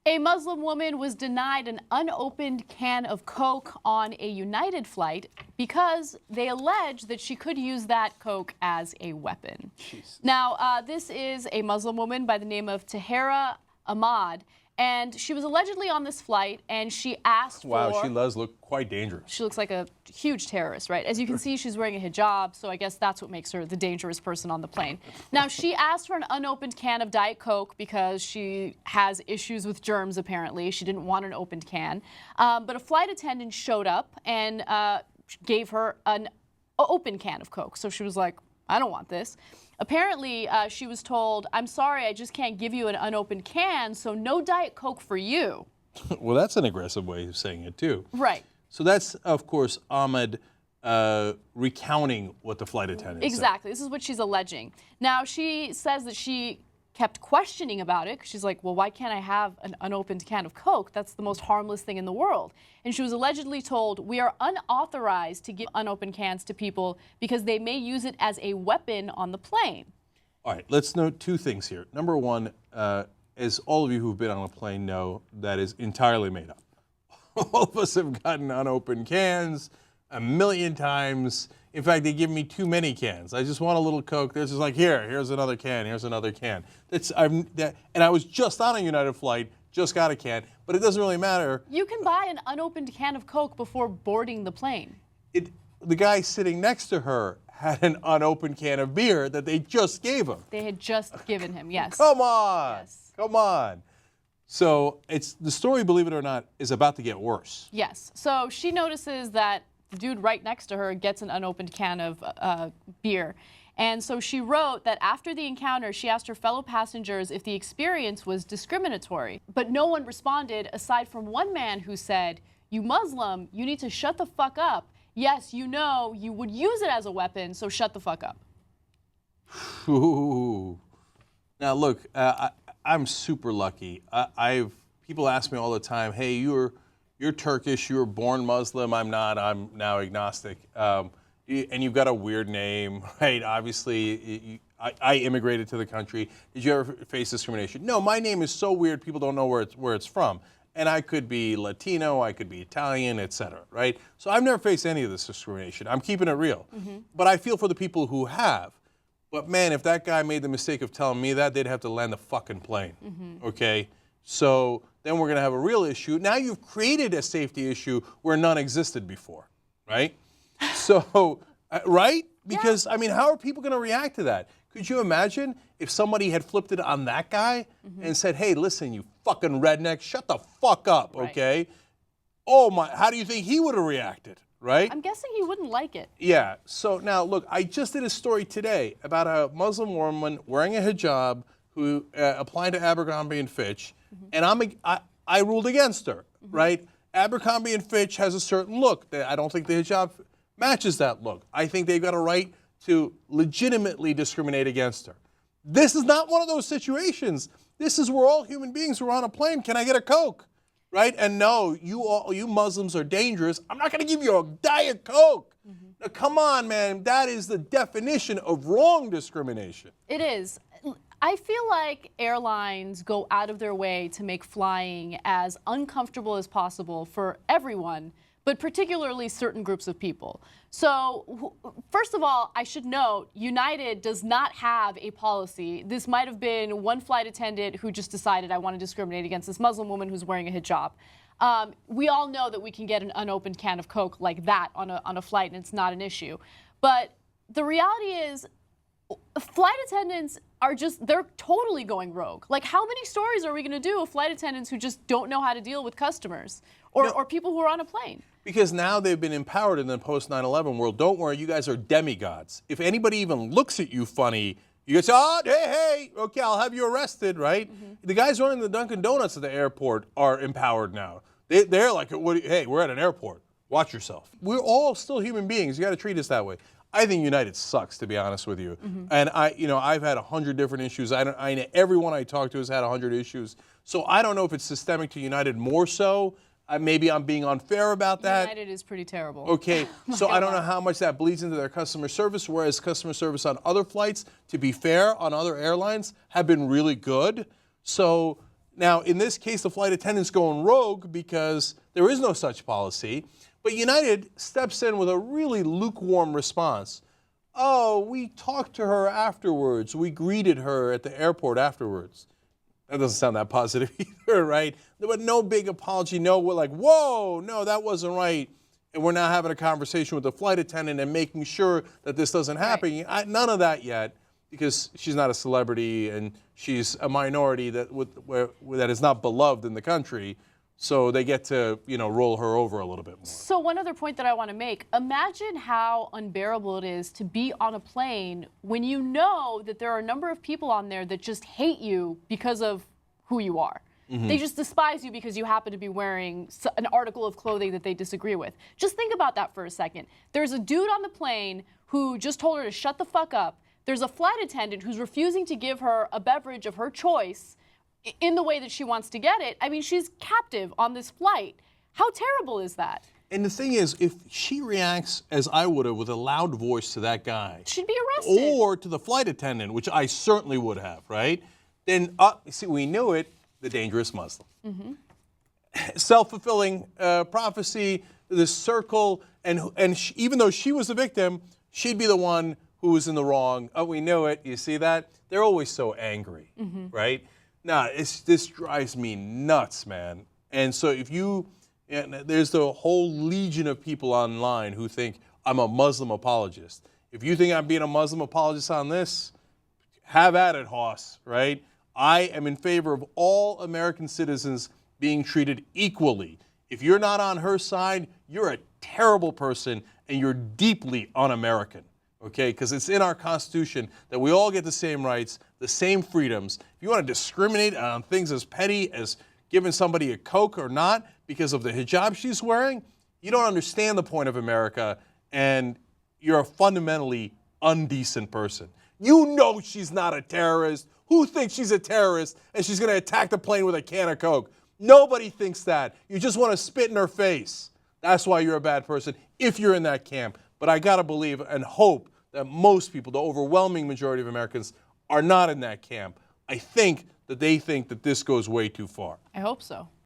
A Muslim woman was denied an unopened can of Coke on a United flight because they allege that she could use that Coke as a weapon. Jesus. Now, this is a Muslim woman by the name of Tahera Ahmad, and she was allegedly on this flight, and she asked for... Wow, she does look quite dangerous. She looks like a huge terrorist, right? As you can see, she's wearing a hijab, so I guess that's what makes her the dangerous person on the plane. Now, she asked for an unopened can of Diet Coke because she has issues with germs, apparently. She didn't want an opened can. But a flight attendant showed up and gave her an open can of Coke. So she was like, I don't want this. Apparently, she was told, I'm sorry, I just can't give you an unopened can, so no Diet Coke for you. Well, that's an aggressive way of saying it, too. Right. So that's, of course, Ahmed recounting what the flight attendant said. Exactly. This is what she's alleging. Now, she says that she kept questioning about it. She's like, well, why can't I have an unopened can of Coke? That's the most harmless thing in the world. And she was allegedly told, we are unauthorized to give unopened cans to people because they may use it as a weapon on the plane. All right, let's note two things here. Number one, as all of you who've been on a plane know, that is entirely made up. All of us have gotten unopened cans a million times. In fact, they give me too many cans. I just want a little Coke. They're just like, here's another can, here's another can. And I was just on a United flight, just got a can, but it doesn't really matter. You can buy an unopened can of Coke before boarding the plane. The guy sitting next to her had an unopened can of beer that they just gave him. They had just given him, yes. Come on, yes. Come on. So the story, believe it or not, is about to get worse. Yes. So she notices that the dude right next to her gets an unopened can of beer. And so she wrote that after the encounter, she asked her fellow passengers if the experience was discriminatory. But no one responded aside from one man who said, you Muslim, you need to shut the fuck up. Yes, you know, you would use it as a weapon, so shut the fuck up. Ooh. Now look, I'm super lucky. People ask me all the time, hey, you're Turkish, you were born Muslim, I'm not, I'm now agnostic. And you've got a weird name, right? Obviously, I immigrated to the country. Did you ever face discrimination? No, my name is so weird, people don't know where it's from. And I could be Latino, I could be Italian, etc., right? So I've never faced any of this discrimination. I'm keeping it real. Mm-hmm. But I feel for the people who have. But man, if that guy made the mistake of telling me that, they'd have to land the fucking plane, okay? So then we're gonna have a real issue. Now you've created a safety issue where none existed before, right? So, right? Because, yeah. I mean, how are people gonna react to that? Could you imagine if somebody had flipped it on that guy and said, hey, listen, you fucking redneck, shut the fuck up, okay? Right. Oh my, how do you think he would have reacted, right? I'm guessing he wouldn't like it. Yeah, so now look, I just did a story today about a Muslim woman wearing a hijab who applied to Abercrombie and Fitch, and I ruled against her, right? Abercrombie and Fitch has a certain look. I don't think the hijab matches that look. I think they've got a right to legitimately discriminate against her. This is not one of those situations. This is where all human beings who are on a plane, can I get a Coke? Right? And no, you Muslims are dangerous. I'm not going to give you a Diet Coke. Now, come on, man. That is the definition of wrong discrimination. It is. I feel like airlines go out of their way to make flying as uncomfortable as possible for everyone, but particularly certain groups of people. So, first of all, I should note, United does not have a policy. This might have been one flight attendant who just decided, I want to discriminate against this Muslim woman who's wearing a hijab. We all know that we can get an unopened can of Coke like that on a flight, and it's not an issue. But the reality is, flight attendants are they're totally going rogue. Like, how many stories are we going to do of flight attendants who just don't know how to deal with customers or people who are on a plane? Because now they've been empowered in the post 9/11 world. Don't worry, you guys are demigods. If anybody even looks at you funny, you can say, oh, hey, okay, I'll have you arrested, right? The guys running the Dunkin' Donuts at the airport are empowered now. They're like, hey, we're at an airport. Watch yourself. We're all still human beings. You got to treat us that way. I think United sucks, to be honest with you. And I've had 100 different issues. Everyone I talk to has had 100 issues. So I don't know if it's systemic to United more so. Maybe I'm being unfair about that. United is pretty terrible. Okay, so I don't know how much that bleeds into their customer service, whereas customer service on other flights, to be fair, on other airlines, have been really good. So Now, in this case, the flight attendant's going rogue because there is no such policy. But United steps in with a really lukewarm response. Oh, we talked to her afterwards. We greeted her at the airport afterwards. That doesn't sound that positive either, right? There was no big apology. No, we're like, whoa, no, that wasn't right. And we're now having a conversation with the flight attendant and making sure that this doesn't happen. Right. None of that yet, because she's not a celebrity and she's a minority that is not beloved in the country. So they get to, roll her over a little bit more. So one other point that I want to make, imagine how unbearable it is to be on a plane when you know that there are a number of people on there that just hate you because of who you are. Mm-hmm. They just despise you because you happen to be wearing an article of clothing that they disagree with. Just think about that for a second. There's a dude on the plane who just told her to shut the fuck up. There's a flight attendant who's refusing to give her a beverage of her choice in the way that she wants to get it. I mean, she's captive on this flight. How terrible is that? And the thing is, if she reacts as I would have with a loud voice to that guy, she'd be arrested. Or to the flight attendant, which I certainly would have, right? Then, see, we knew it, the dangerous Muslim. Mm-hmm. Self-fulfilling prophecy, this circle, and even though she was the victim, she'd be the one who was in the wrong. Oh, we knew it. You see that? They're always so angry, right? Nah, this drives me nuts, man. And so there's the whole legion of people online who think I'm a Muslim apologist. If you think I'm being a Muslim apologist on this, have at it, Hoss, right? I am in favor of all American citizens being treated equally. If you're not on her side, you're a terrible person and you're deeply un-American. Okay, because it's in our Constitution that we all get the same rights, the same freedoms. If you want to discriminate on things as petty as giving somebody a Coke or not because of the hijab she's wearing, you don't understand the point of America, and you're a fundamentally undecent person. You know she's not a terrorist. Who thinks she's a terrorist and she's going to attack the plane with a can of Coke? Nobody thinks that. You just want to spit in her face. That's why you're a bad person, if you're in that camp. But I got to believe and hope that most people, the overwhelming majority of Americans, are not in that camp. I think that they think that this goes way too far. I hope so.